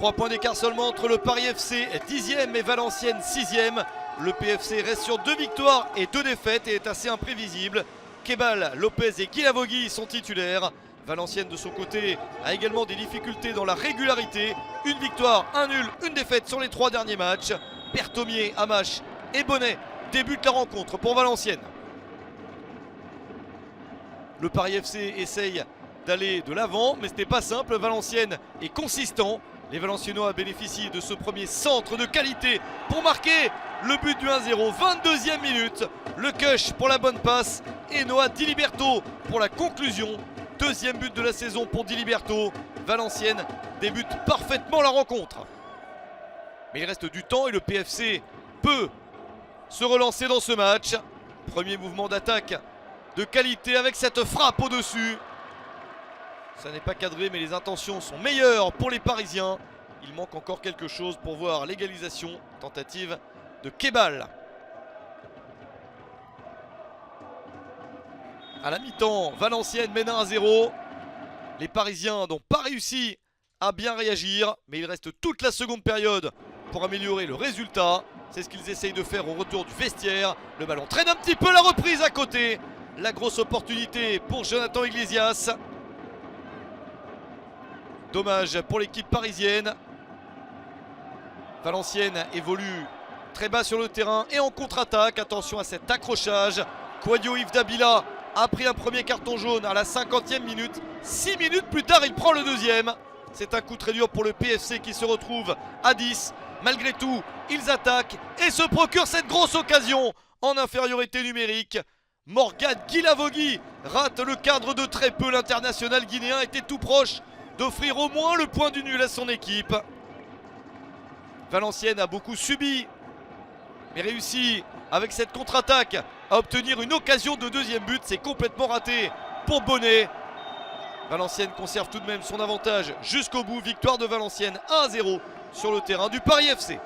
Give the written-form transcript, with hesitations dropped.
3 points d'écart seulement entre le Paris FC 10e et Valenciennes 6e. Le PFC reste sur 2 victoires et 2 défaites et est assez imprévisible. Kebal, Lopez et Guilavogui sont titulaires. Valenciennes de son côté a également des difficultés dans la régularité. Une victoire, un nul, une défaite sur les 3 derniers matchs. Berthomier, Amache et Bonnet débutent la rencontre pour Valenciennes. Le Paris FC essaye d'aller de l'avant, mais ce n'est pas simple. Valenciennes est consistant. Les Valenciennois bénéficient de ce premier centre de qualité pour marquer le but du 1-0. 22e minute, le Cush pour la bonne passe et Noah Diliberto pour la conclusion. Deuxième but de la saison pour Diliberto. Valenciennes débute parfaitement la rencontre. Mais il reste du temps et le PFC peut se relancer dans ce match. Premier mouvement d'attaque de qualité avec cette frappe au-dessus. Ça n'est pas cadré, mais les intentions sont meilleures pour les Parisiens. Il manque encore quelque chose pour voir l'égalisation. Tentative de Kebal. À la mi-temps, Valenciennes mène 1-0. Les Parisiens n'ont pas réussi à bien réagir, mais il reste toute la seconde période pour améliorer le résultat. C'est ce qu'ils essayent de faire au retour du vestiaire. Le ballon traîne un petit peu, la reprise à côté. La grosse opportunité pour Jonathan Iglesias. Dommage pour l'équipe parisienne. Valenciennes évolue très bas sur le terrain et en contre-attaque. Attention à cet accrochage. Kouadio Yves Dabila a pris un premier carton jaune à la 50e minute. 6 minutes plus tard, il prend le deuxième. C'est un coup très dur pour le PFC qui se retrouve à 10. Malgré tout, ils attaquent et se procurent cette grosse occasion en infériorité numérique. Morgan Guilavogui rate le cadre de très peu. L'international guinéen était tout proche d'offrir au moins le point du nul à son équipe. Valenciennes a beaucoup subi, mais réussit avec cette contre-attaque à obtenir une occasion de deuxième but. C'est complètement raté pour Bonnet. Valenciennes conserve tout de même son avantage jusqu'au bout. Victoire de Valenciennes 1-0 sur le terrain du Paris FC.